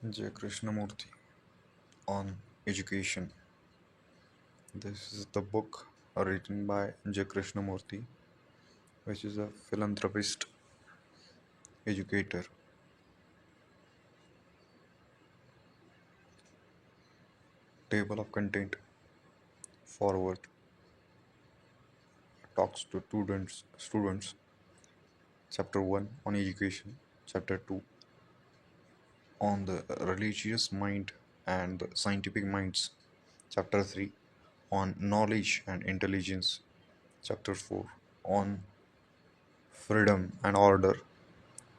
Krishnamurthy on education. This is the book written by Krishnamurthy, which is a philanthropist, educator. Table of content. Forward talks to students. Chapter 1 on education. Chapter 2 on the religious mind and the scientific minds. Chapter 3 on knowledge and intelligence. Chapter 4 on freedom and order.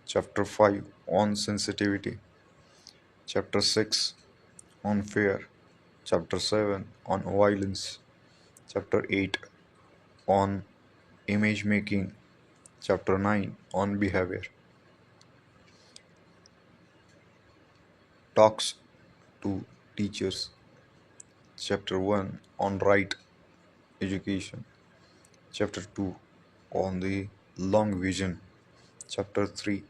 Chapter 5 on sensitivity. Chapter 6 on fear. Chapter 7 on violence. Chapter 8 on image making. Chapter 9 on behavior. Talks to teachers. Chapter 1 on right education. Chapter 2 on the long vision. Chapter 3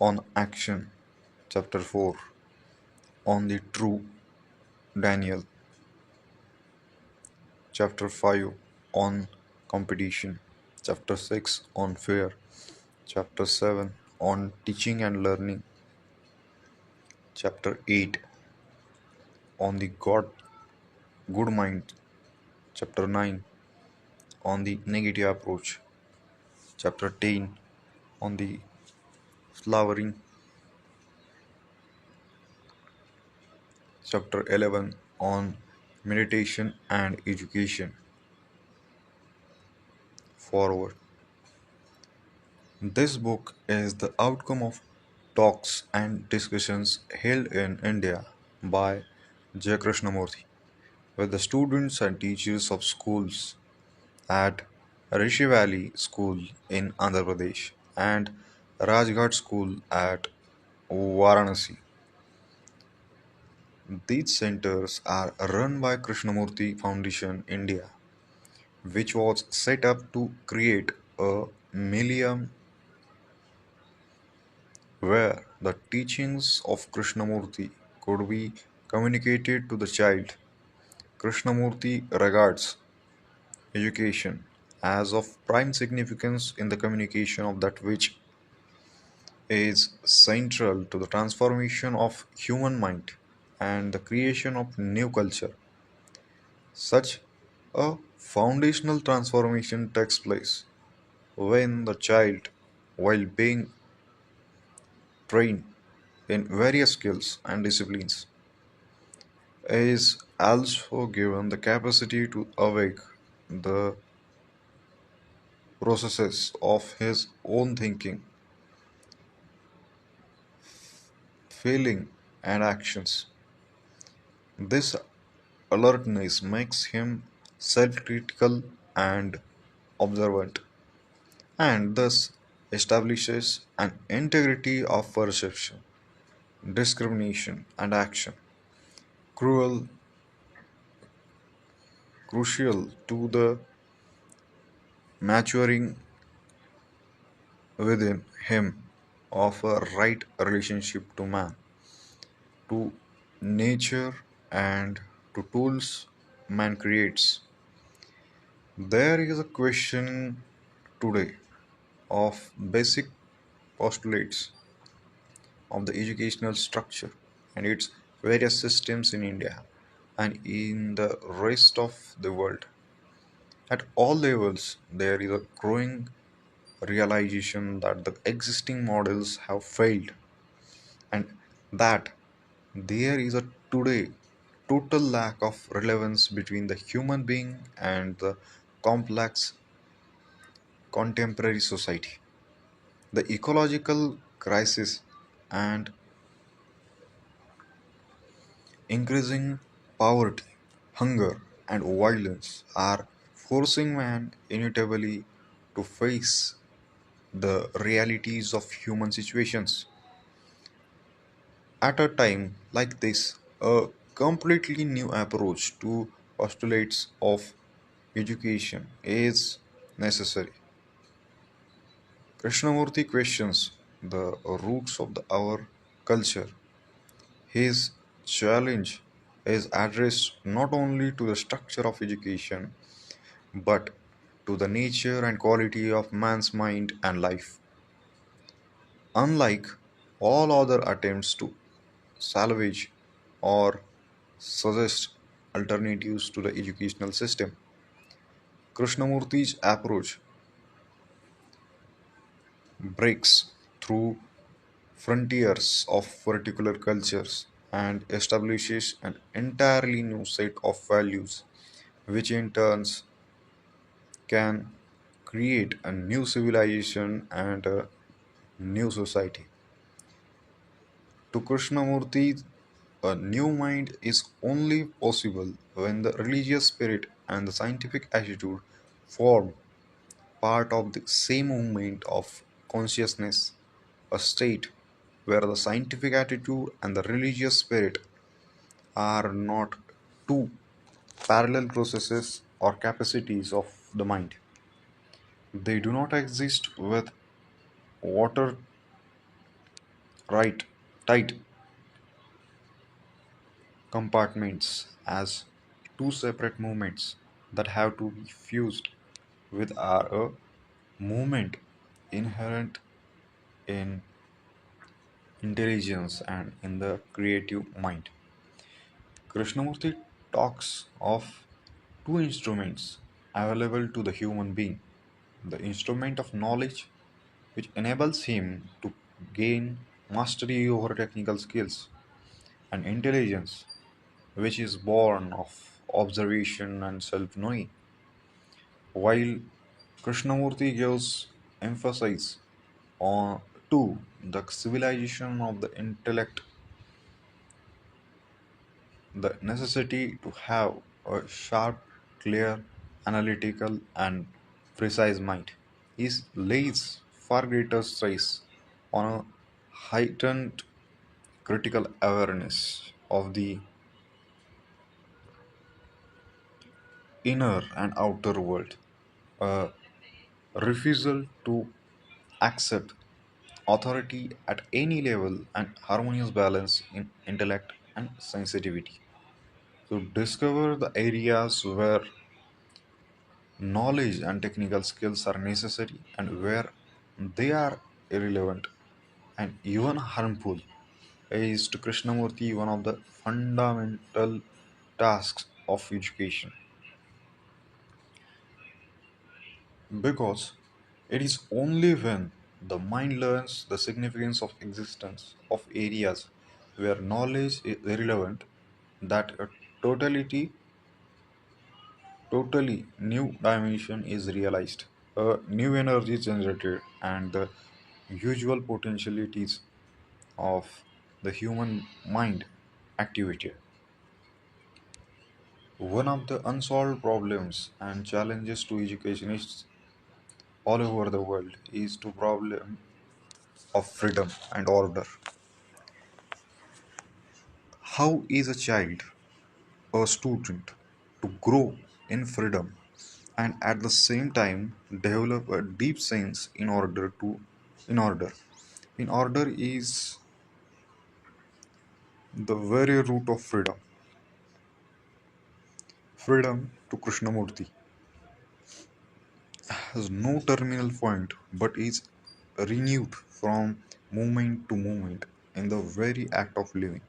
on action. Chapter 4 on the true Daniel. Chapter 5 on competition. Chapter 6 on fear. Chapter 7 on teaching and learning. Chapter 8 on the good mind. Chapter 9 on the negative approach. Chapter 10 on the flowering. Chapter 11 on meditation and education. Forward. This book is the outcome of talks and discussions held in India by J. Krishnamurthy with the students and teachers of schools at Rishi Valley School in Andhra Pradesh and Rajghat School at Varanasi. These centers are run by Krishnamurthy Foundation India, which was set up to create a medium where the teachings of Krishnamurthy could be communicated to the child. Krishnamurthy regards education as of prime significance in the communication of that which is central to the transformation of human mind and the creation of new culture. Such a foundational transformation takes place when the child, while being trained in various skills and disciplines, is also given the capacity to awake the processes of his own thinking, feeling, and actions. This alertness makes him self-critical and observant, and thus establishes an integrity of perception, discrimination, and action, cruel, crucial to the maturing within him of a right relationship to man, to nature, and to tools man creates. There is a question today of basic postulates of the educational structure and its various systems in India and in the rest of the world. At all levels, there is a growing realization that the existing models have failed and that there is a today total lack of relevance between the human being and the complex contemporary society. The ecological crisis and increasing poverty, hunger, and violence are forcing man inevitably to face the realities of human situations. At a time like this, a completely new approach to postulates of education is necessary. Krishnamurti questions the roots of our culture, His challenge is addressed not only to the structure of education but to the nature and quality of man's mind and life. Unlike all other attempts to salvage or suggest alternatives to the educational system, Krishnamurthy's approach breaks through frontiers of particular cultures and establishes an entirely new set of values, which in turns can create a new civilization and a new society. To Krishnamurti, a new mind is only possible when the religious spirit and the scientific attitude form part of the same movement of consciousness, a state where the scientific attitude and the religious spirit are not two parallel processes or capacities of the mind. They do not exist with water right tight compartments as two separate movements that have to be fused with are a movement inherent in intelligence and in the creative mind. Krishnamurti talks of two instruments available to the human being: the instrument of knowledge, which enables him to gain mastery over technical skills, and intelligence, which is born of observation and self knowing. While Krishnamurti gives emphasis on to the civilization of the intellect, the necessity to have a sharp, clear, analytical, and precise mind. He lays far greater stress on a heightened critical awareness of the inner and outer world, a refusal to accept authority at any level, and harmonious balance in intellect and sensitivity. To discover the areas where knowledge and technical skills are necessary and where they are irrelevant and even harmful is to Krishnamurti one of the fundamental tasks of education, because it is only when the mind learns the significance of existence of areas where knowledge is irrelevant that a totality totally new dimension is realized, a new energy is generated, and the usual potentialities of the human mind activated. One of the unsolved problems and challenges to educationists all over the world is the problem of freedom and order. How is a child, a student, to grow in freedom and at the same time develop a deep sense in order? In order is the very root of freedom. Freedom to Krishnamurti has no terminal point but is renewed from moment to moment in the very act of living.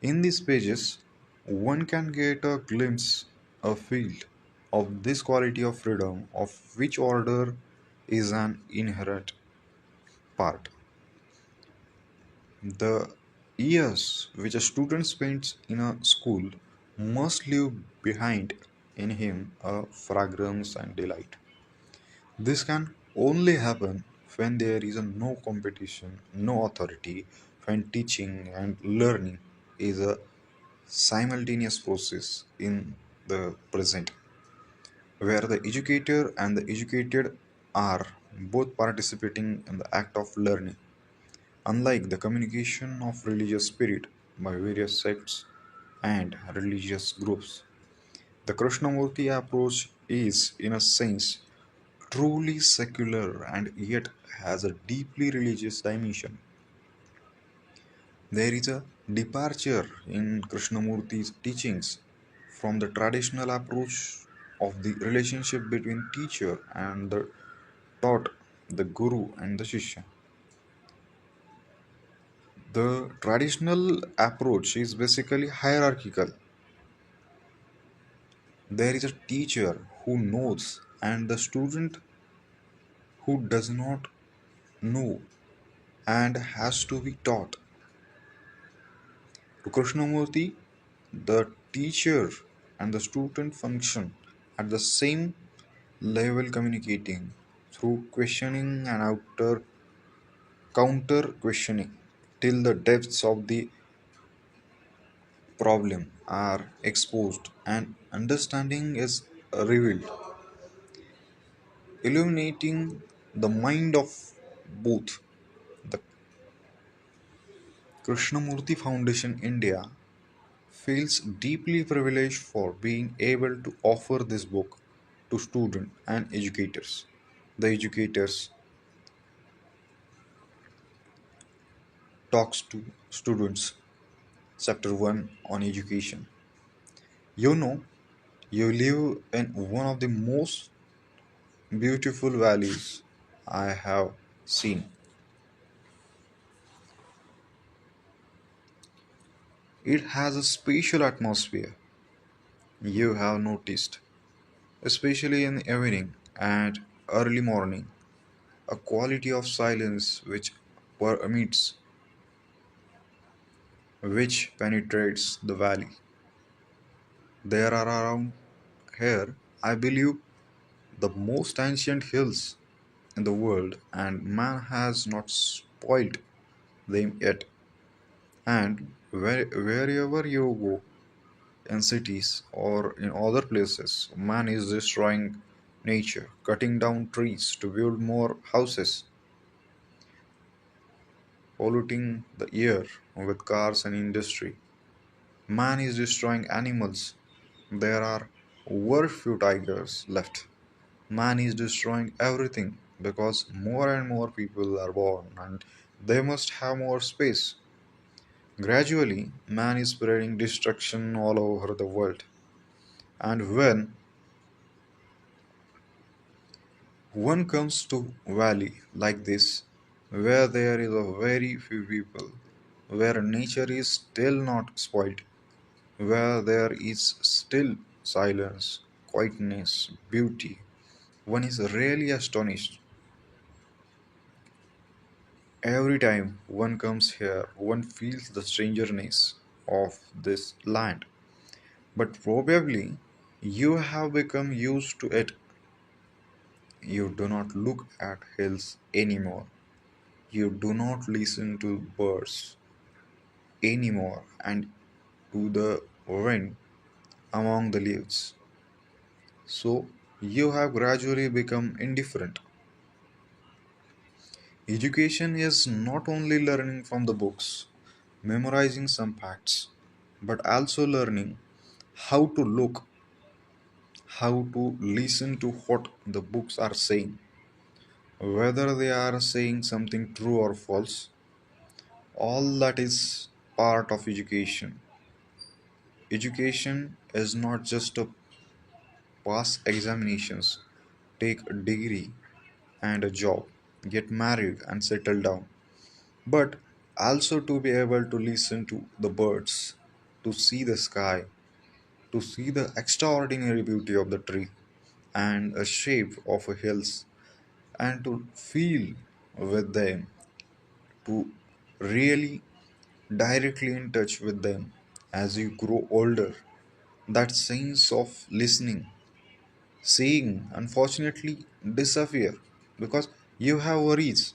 In these pages, one can get a glimpse, a feel of this quality of freedom, of which order is an inherent part. The years which a student spends in a school must leave behind in him a fragrance and delight. This can only happen when there is a no competition, no authority, when teaching and learning is a simultaneous process in the present, where the educator and the educated are both participating in the act of learning. Unlike the communication of religious spirit by various sects and religious groups, the Krishnamurti approach is, in a sense, truly secular and yet has a deeply religious dimension. There is a departure in Krishnamurthy's teachings from the traditional approach of the relationship between teacher and the taught, the guru and the shishya. The traditional approach is basically hierarchical. There is a teacher who knows and the student who does not know and has to be taught. To Krishnamurti, the teacher and the student function at the same level, communicating through questioning and outer counter questioning till the depths of the problem are exposed and understanding is revealed, illuminating the mind of both. The Krishnamurti Foundation India feels deeply privileged for being able to offer this book to students and educators. The educators talks to students. Chapter 1 on education. You know, you live in one of the most beautiful valleys I have seen. It has a special atmosphere you have noticed, especially in the evening and early morning, a quality of silence permeates, which penetrates the valley. There are around here, I believe, the most ancient hills in the world, and man has not spoiled them yet. And wherever you go, in cities or in other places, man is destroying nature, cutting down trees to build more houses, polluting the air with cars and industry. Man is destroying animals. There are very few tigers left. Man is destroying everything because more and more people are born and they must have more space. Gradually, man is spreading destruction all over the world. And when one comes to valley like this, where there is a very few people, where nature is still not spoiled, where there is still silence, quietness, beauty, one is really astonished. Every time one comes here, one feels the strangeness of this land. But probably you have become used to it. You do not look at hills anymore. You do not listen to birds anymore and to the wind among the leaves. So you have gradually become indifferent. Education is not only learning from the books, memorizing some facts, but also learning how to look, how to listen to what the books are saying, whether they are saying something true or false. All that is part of education. Education is not just to pass examinations, take a degree and a job, get married and settle down, but also to be able to listen to the birds, to see the sky, to see the extraordinary beauty of the tree and a shape of a hills, and to feel with them, to really directly in touch with them as you grow older. That sense of listening, seeing, unfortunately disappear because you have worries.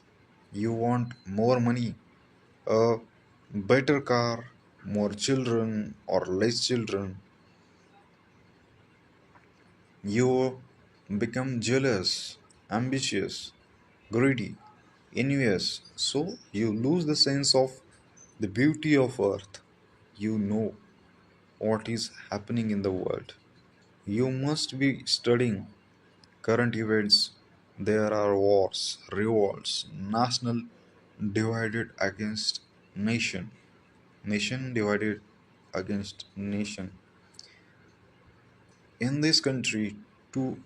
You want more money, a better car, more children or less children. You become jealous, ambitious, greedy, envious. So you lose the sense of the beauty of earth. You know what is happening in the world. You must be studying current events. There are wars, revolts, national divided against nation. nation divided against nation. In this country, too,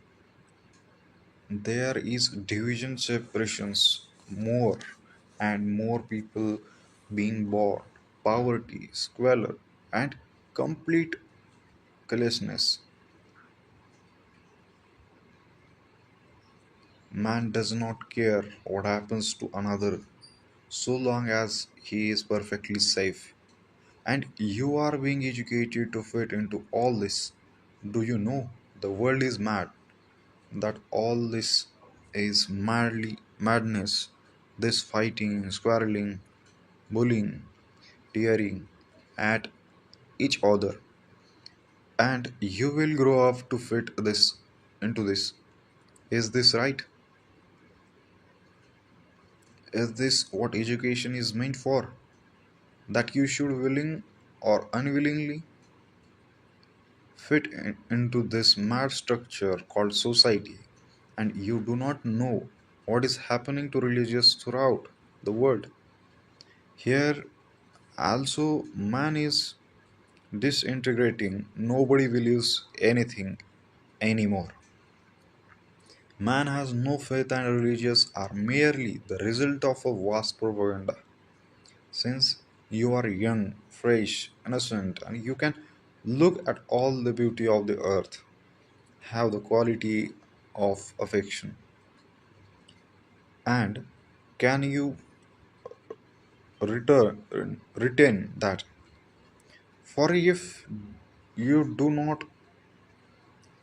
there is division separations more and more people being born, poverty, squalor, and complete carelessness. Man does not care what happens to another so long as he is perfectly safe. And you are being educated to fit into all this. Do you know the world is mad? That all this is madly madness. This fighting, quarreling, bullying, tearing at each other. And you will grow up to fit this into this. Is this right? Is this what education is meant for? That you should willing or unwillingly fit into this mad structure called society, and you do not know what is happening to religious throughout the world. Here also man is disintegrating. Nobody believes anything anymore. Man has no faith, and religious are merely the result of a vast propaganda. Since you are young, fresh, innocent, and you can look at all the beauty of the earth, have the quality of affection, and can you retain that? For if you do not,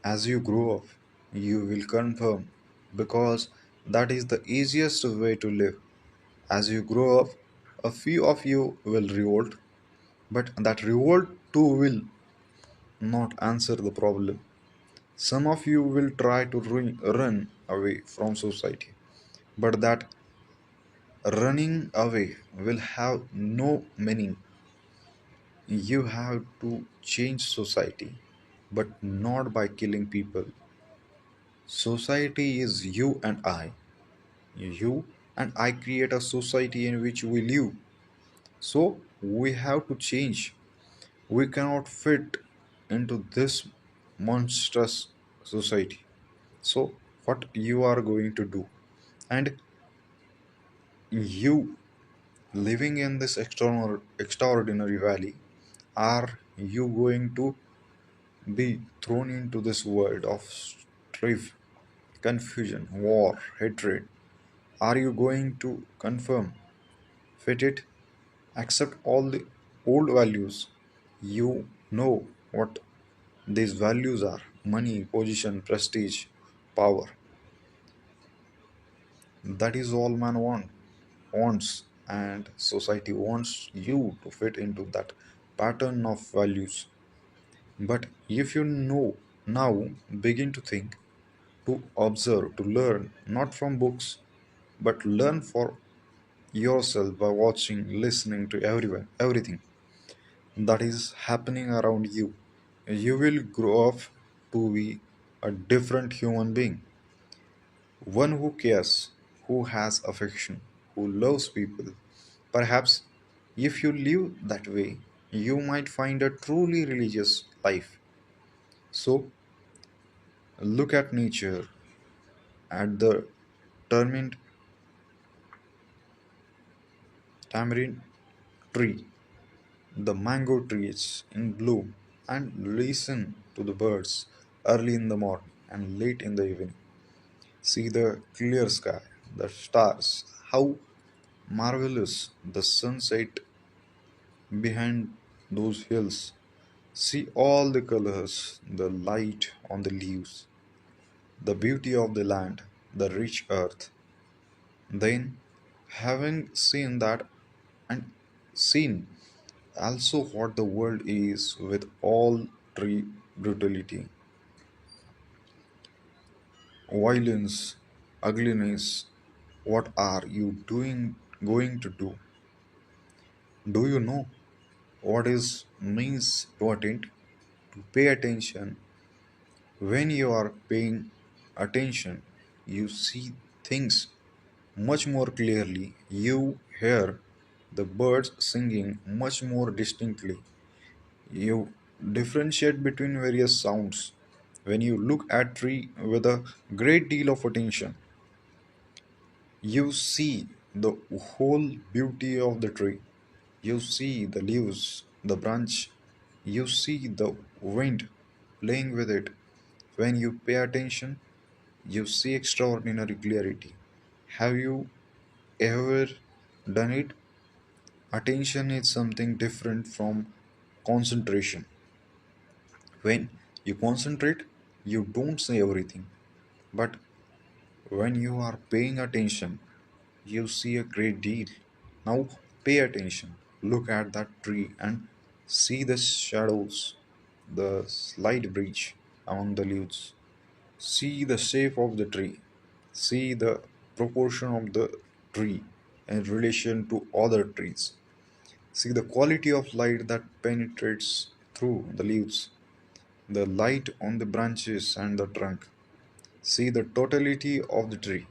as you grow up, you will confirm, because that is the easiest way to live. As you grow up, a few of you will revolt, but that revolt too will not answer the problem. Some of you will try to run away from society, but that running away will have no meaning. You have to change society, but not by killing people. Society is you and I. You and I create a society in which we live. So we have to change. We cannot fit into this monstrous society. So, what you are going to do? And you living in this extraordinary valley, are you going to be thrown into this world of strife, confusion, war, hatred? Are you going to confirm, fit it, accept all the old values? You know what these values are: money, position, prestige, power. That is all man wants, and society wants you to fit into that pattern of values. But if you know now, begin to think, to observe, to learn, not from books, but learn for yourself by watching, listening to everyone, everything that is happening around you. You will grow up to be a different human being, one who cares, who has affection, who loves people. Perhaps if you live that way, you might find a truly religious life. So, look at nature, at the tamarind, tamarind tree, the mango trees in bloom, and listen to the birds early in the morning and late in the evening. See the clear sky, the stars, how marvelous the sunset behind those hills. See all the colors, the light on the leaves, the beauty of the land, the rich earth. Then, having seen that and seen also what the world is with all tree brutality, violence, ugliness, what are you doing going to do? Do you know what is means important to pay attention? When you are paying attention, you see things much more clearly. You hear the birds singing much more distinctly. You differentiate between various sounds. When you look at tree with a great deal of attention, you see the whole beauty of the tree. You see the leaves, the branch, you see the wind playing with it. When you pay attention, you see extraordinary clarity. Have you ever done it? Attention is something different from concentration. When you concentrate, you don't say everything. But when you are paying attention, you see a great deal. Now pay attention. Look at that tree and see the shadows, the slight breeze among the leaves. See the shape of the tree. See the proportion of the tree in relation to other trees. See the quality of light that penetrates through the leaves, the light on the branches and the trunk. See the totality of the tree.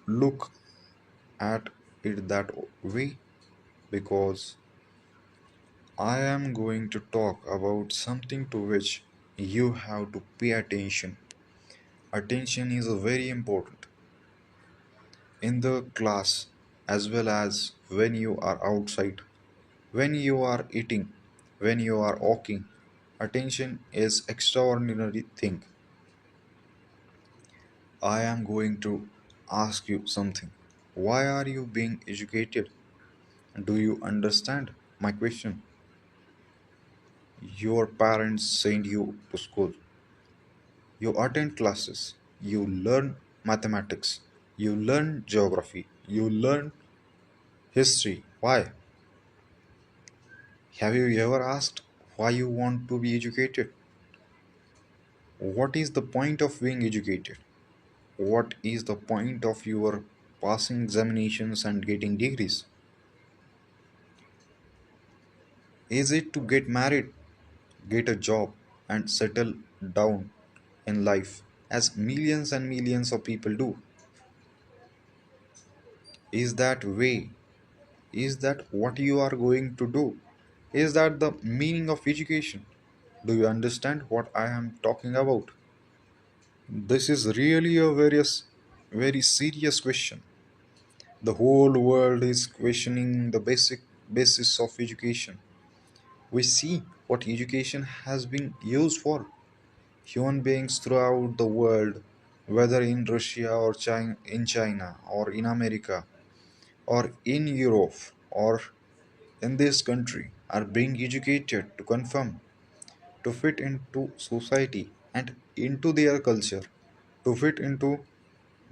Look at it that way because I am going to talk about something to which you have to pay attention. Attention is very important in the class as well as when you are outside, when you are eating, when you are walking. Attention is extraordinary thing. I am going to ask you something. Why are you being educated? Do you understand my question? Your parents send you to school. You attend classes. You learn mathematics. You learn geography. You learn history. Why? Have you ever asked why you want to be educated? What is the point of being educated? What is the point of your passing examinations and getting degrees? Is it to get married, get a job, and settle down in life as millions and millions of people do? Is that way? Is that what you are going to do? Is that the meaning of education? Do you understand what I am talking about? This is really a very serious question. The whole world is questioning the basic basis of education. We see what education has been used for. Human beings throughout the world, whether in Russia or China or in America or in Europe or in this country, are being educated to conform, to fit into society and into their culture, to fit into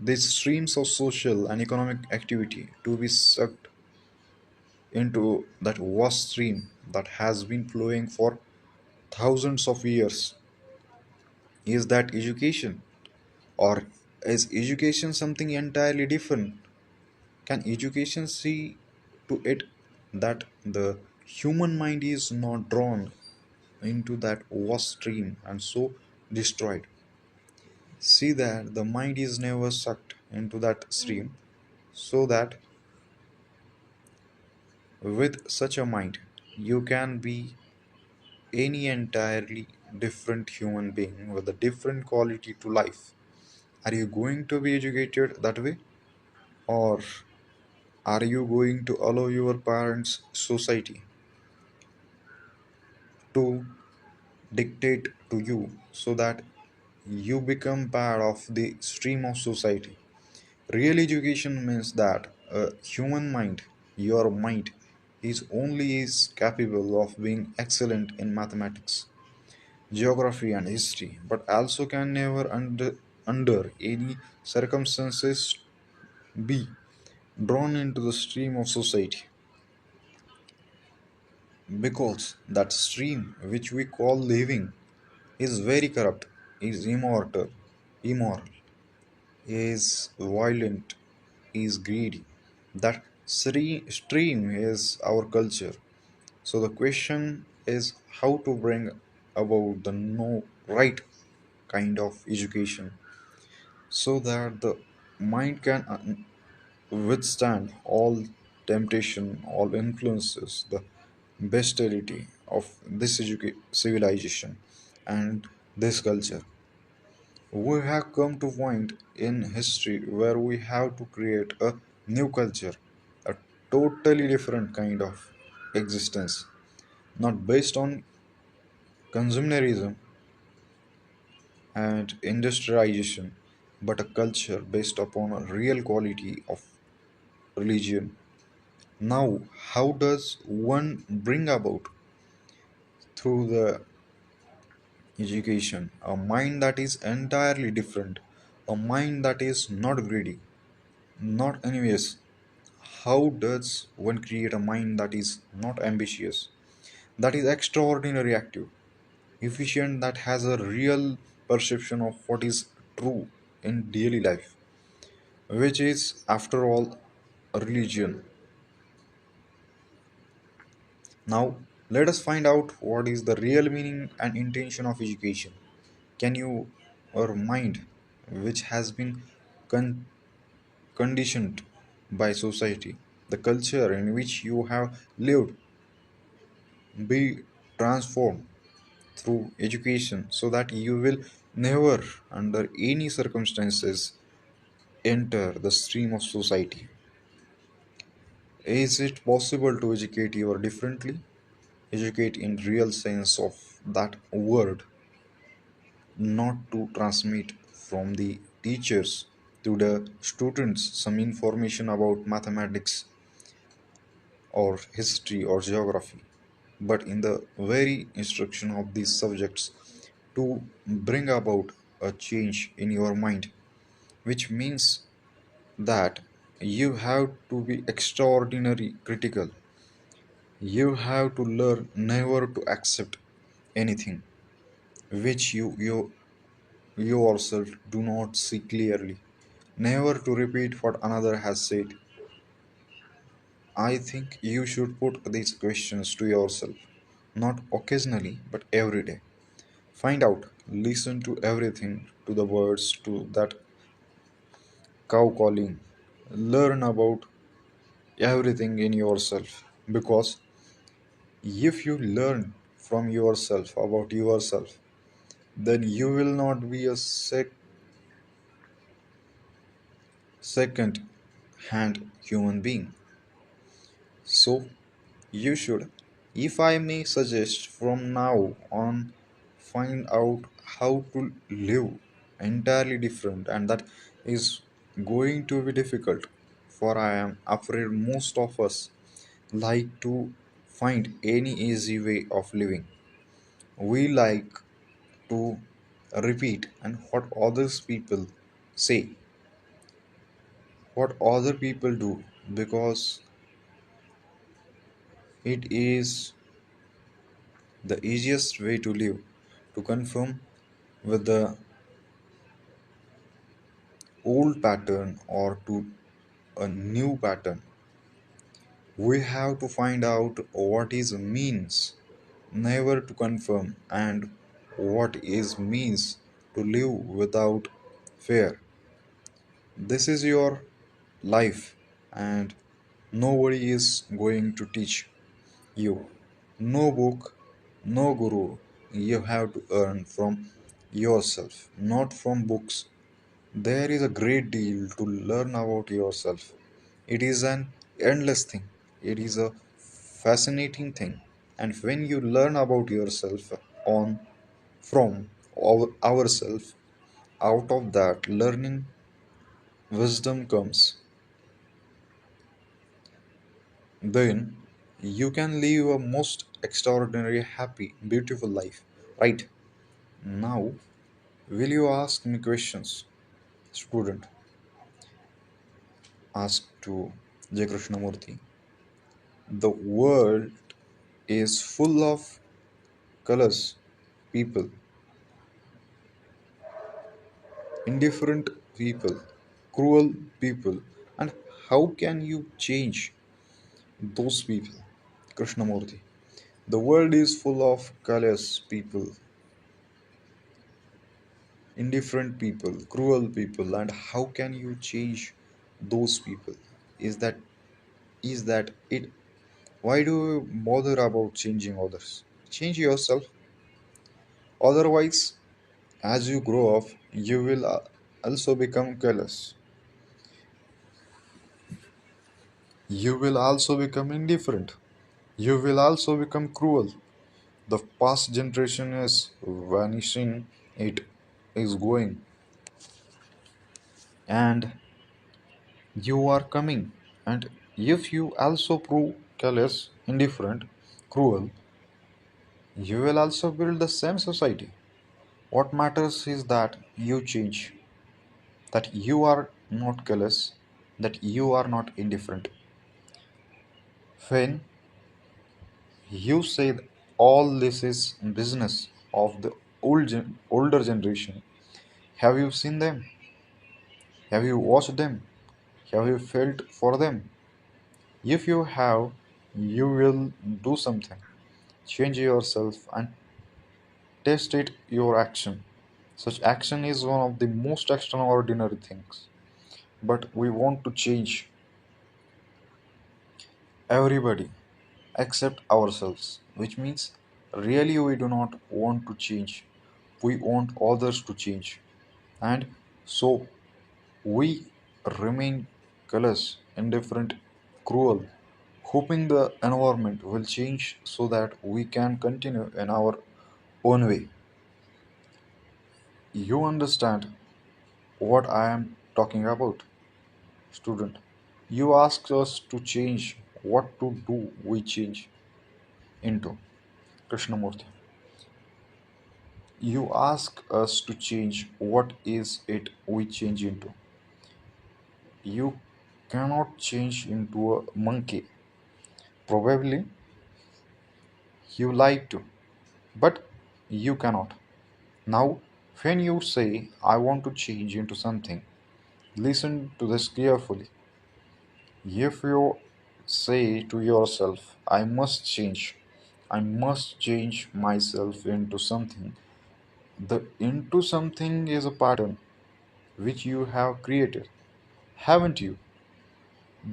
these streams of social and economic activity, to be sucked into that vast stream that has been flowing for thousands of years. Is that education? Or is education something entirely different? Can education see to it that the human mind is not drawn into that vast stream and so destroyed? See that the mind is never sucked into that stream, so that with such a mind you can be any entirely different human being with a different quality to life. Are you going to be educated that way? Or are you going to allow your parents' society to dictate to you so that you become part of the stream of society? Real education means that a human mind, your mind, is only is capable of being excellent in mathematics, geography, and history, but also can never under any circumstances be drawn into the stream of society, because that stream which we call living is very corrupt, is immoral, is violent, is greedy. That stream is our culture. So the question is how to bring about the no right kind of education so that the mind can withstand all temptation, all influences, the bestiality of this civilization and this culture. We have come to a point in history where we have to create a new culture, a totally different kind of existence, not based on consumerism and industrialization, but a culture based upon a real quality of religion. Now, how does one bring about through the education a mind that is entirely different, a mind that is not greedy, not envious? How does one create a mind that is not ambitious, that is extraordinarily active, efficient, that has a real perception of what is true in daily life, which is, after all, a religion? Now, let us find out what is the real meaning and intention of education. Can you, or mind, which has been con- conditioned by society, the culture in which you have lived, be transformed through education so that you will never, under any circumstances, enter the stream of society? Is it possible to educate you differently? Educate in real sense of that word, not to transmit from the teachers to the students some information about mathematics or history or geography, but in the very instruction of these subjects to bring about a change in your mind, which means that you have to be extraordinary critical. You have to learn never to accept anything which you yourself do not see clearly, never to repeat what another has said. I think you should put these questions to yourself, not occasionally, but every day. Find out, listen to everything, to the words, to that cow calling. Learn about everything in yourself. Because if you learn from yourself about yourself, then you will not be a second hand human being. So, you should, if I may suggest from now on, find out how to live entirely different, and that is going to be difficult. For I am afraid most of us like to find any easy way of living. We like to repeat and what others people say, what other people do, because it is the easiest way to live, to conform with the old pattern or to a new pattern. We have to find out what is means never to conform and what is means to live without fear. This is your life, and nobody is going to teach you. No book, no guru. You have to earn from yourself, not from books. There is a great deal to learn about yourself. It is an endless thing. It is a fascinating thing. And when you learn about yourself on from ourselves, out of that learning, wisdom comes. Then you can live a most extraordinary, happy, beautiful life. Right? Now, will you ask me questions? Student asked to J. Krishnamurthy. The world is full of colors, people, indifferent people, cruel people, and how can you change those people? Krishnamurthy. The world is full of colors, people, indifferent people, cruel people, and how can you change those people? is that it why do you bother about changing others? Change yourself. Otherwise, as you grow up, you will also become careless. You will also become indifferent. You will also become cruel. The past generation is vanishing, it is going, and you are coming. And if you also prove careless, indifferent, cruel, you will also build the same society. What matters is that you change, that you are not careless, that you are not indifferent. When you say all this is business of the older generation, have you seen them? Have you watched them? Have you felt for them? If you have, you will do something. Change yourself and test it your action. Such action is one of the most extraordinary things. But we want to change everybody except ourselves, which means really we do not want to change. We want others to change. And so we remain callous, indifferent, cruel, hoping the environment will change so that we can continue in our own way. You understand what I am talking about, student. You ask us to change. What to do we change into? Krishnamurthy. You ask us to change. What is it we change into? You cannot change into a monkey. Probably you like to, but you cannot. Now, when you say, I want to change into something, listen to this carefully. If you say to yourself, I must change myself into something, the into something is a pattern which you have created, haven't you?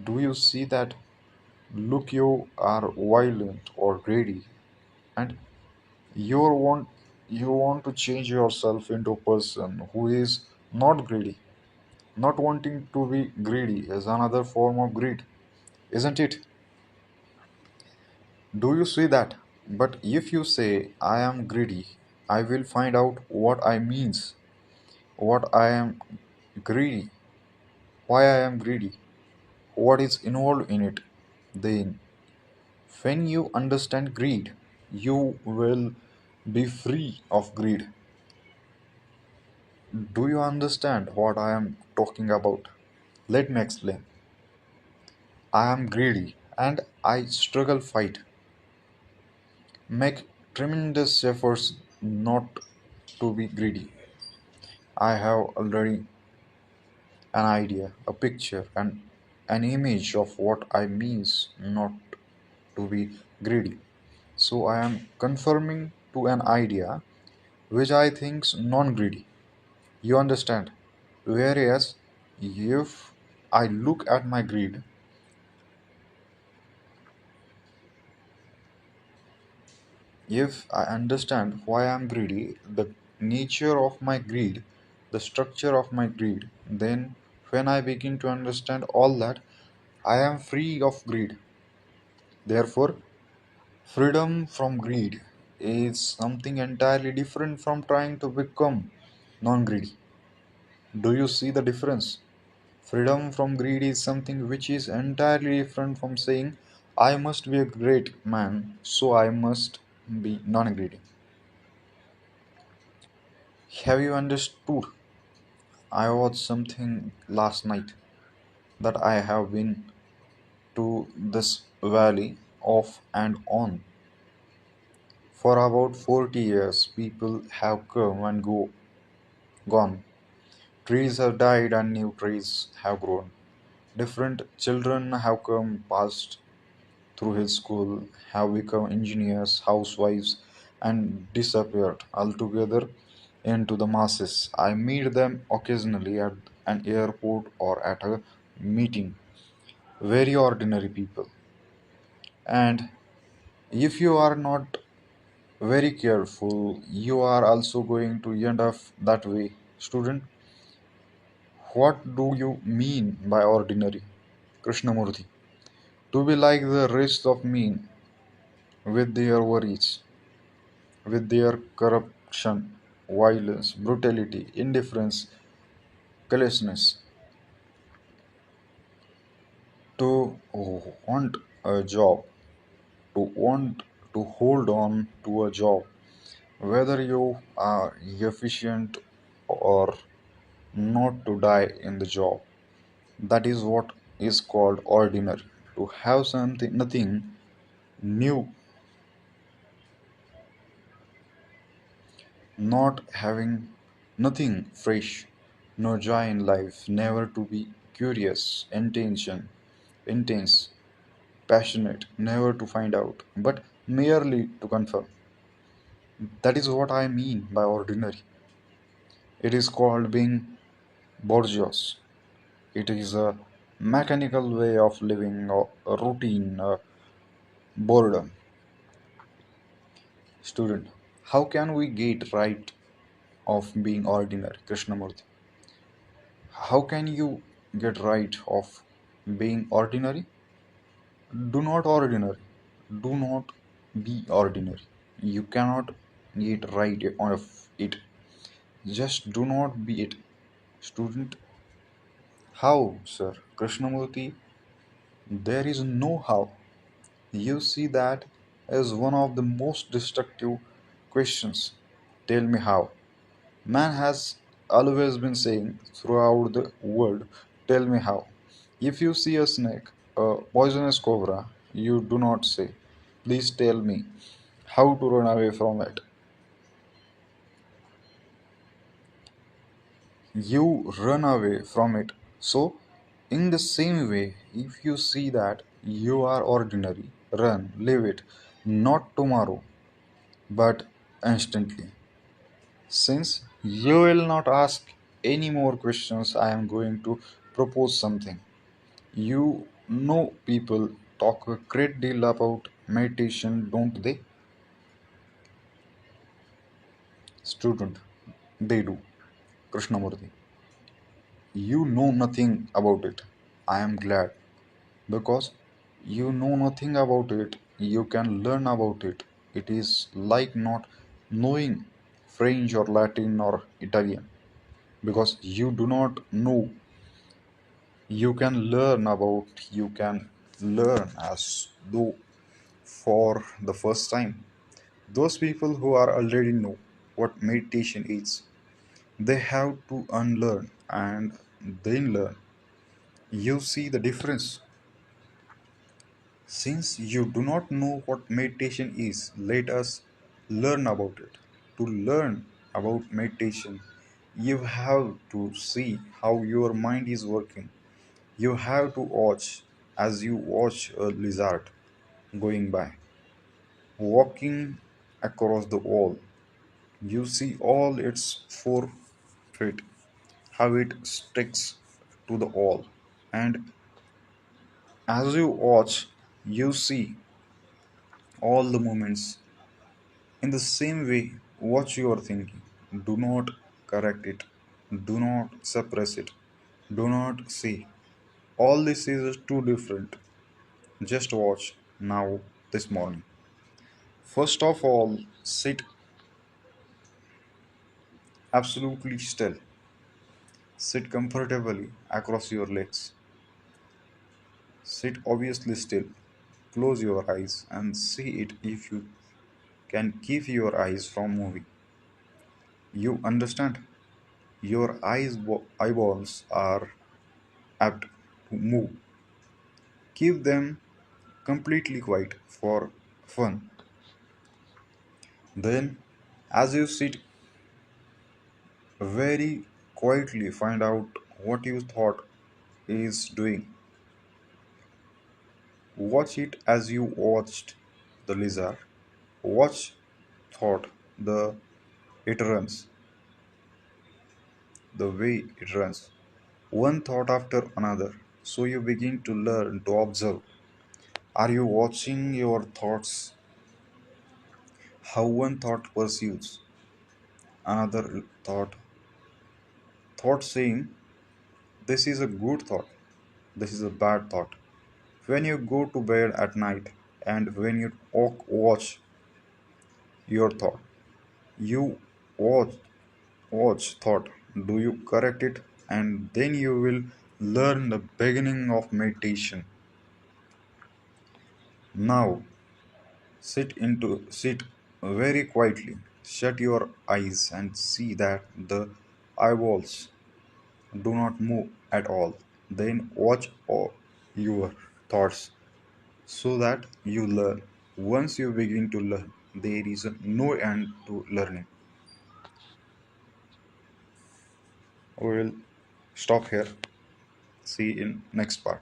Do you see that? Look, you are violent or greedy, and you want to change yourself into a person who is not greedy. Not wanting to be greedy is another form of greed, isn't it? Do you see that? But if you say, I am greedy, I will find out what I means, what I am greedy, why I am greedy, what is involved in it. Then, when you understand greed, you will be free of greed. Do you understand what I am talking about? Let me explain. I am greedy and I struggle fight, make tremendous efforts not to be greedy. I have already an idea, a picture, and an image of what I means not to be greedy. So I am conforming to an idea which I think's non-greedy. You understand? Whereas if I look at my greed, if I understand why I'm greedy, the nature of my greed, the structure of my greed, then when I begin to understand all that, I am free of greed. Therefore, freedom from greed is something entirely different from trying to become non greedy. Do you see the difference? Freedom from greed is something which is entirely different from saying, I must be a great man, so I must be non greedy. Have you understood? I watched something last night that I have been to this valley off and on for about 40 years. People have come and gone. Trees have died and new trees have grown. Different children have come past through his school, have become engineers, housewives, and disappeared altogether into the masses. I meet them occasionally at an airport or at a meeting. very ordinary people. And if you are not very careful, you are also going to end up that way. Student, what do you mean by ordinary? Krishnamurthy. To be like the rest of men, with their worries, with their corruption, violence, brutality, indifference, carelessness, to want a job, to want to hold on to a job, whether you are efficient or not to die in the job. That is what is called ordinary. To have something, nothing new, not having nothing fresh, no joy in life, never to be curious, intense, passionate, never to find out, but merely to confirm. That is what I mean by ordinary. It is called being bourgeois. It is a mechanical way of living, a routine, a boredom. Student, how can we get right of being ordinary? Krishnamurthy, how can you get right of being ordinary? Do not ordinary. Do not be ordinary. You cannot get right of it. Just do not be it. Student, how, sir? Krishnamurthy, there is no how. You see that as one of the most destructive questions. Tell me how. Man has always been saying throughout the world, tell me how. If you see a snake, a poisonous cobra, you do not say, please tell me how to run away from it. You run away from it. So, in the same way, if you see that you are ordinary, run, leave it, not tomorrow, but instantly. Since you will not ask any more questions, I am going to propose something. You know, people talk a great deal about meditation, don't they? Student, they do. Krishnamurthy, you know nothing about it. I am glad because you know nothing about it. You can learn about it. It is like not knowing French or Latin or Italian because you do not know. You can learn as though for the first time. Those people who are already know what meditation is, they have to unlearn and then learn. You see the difference. Since you do not know what meditation is, let us learn about it. To learn about meditation, you have to see how your mind is working. You have to watch as you watch a lizard going by, walking across the wall. You see all its 4 feet, how it sticks to the wall. And as you watch, you see all the movements. In the same way, watch your thinking. Do not correct it. Do not suppress it. Do not say, all this is too different. Just watch now this morning. First of all, sit absolutely still. Sit comfortably across your legs. Sit obviously still. Close your eyes and see it if you can keep your eyes from moving. You understand? Your eyeballs are apt to move. Keep them completely quiet for fun. Then, as you sit very quietly, find out what you thought is doing. Watch it as you watched the lizard. Watch thought the it runs, the way it runs. One thought after another. So you begin to learn to observe. Are you watching your thoughts? How one thought pursues another thought saying, this is a good thought, this is a bad thought. When you go to bed at night and when you watch your thought, you watch, watch thought, do you correct it? And then you will learn the beginning of meditation. Now sit very quietly, shut your eyes and see that the eyeballs do not move at all. Then watch all your thoughts so that you learn. Once you begin to learn, there is no end to learning. We will stop here. See you in next part.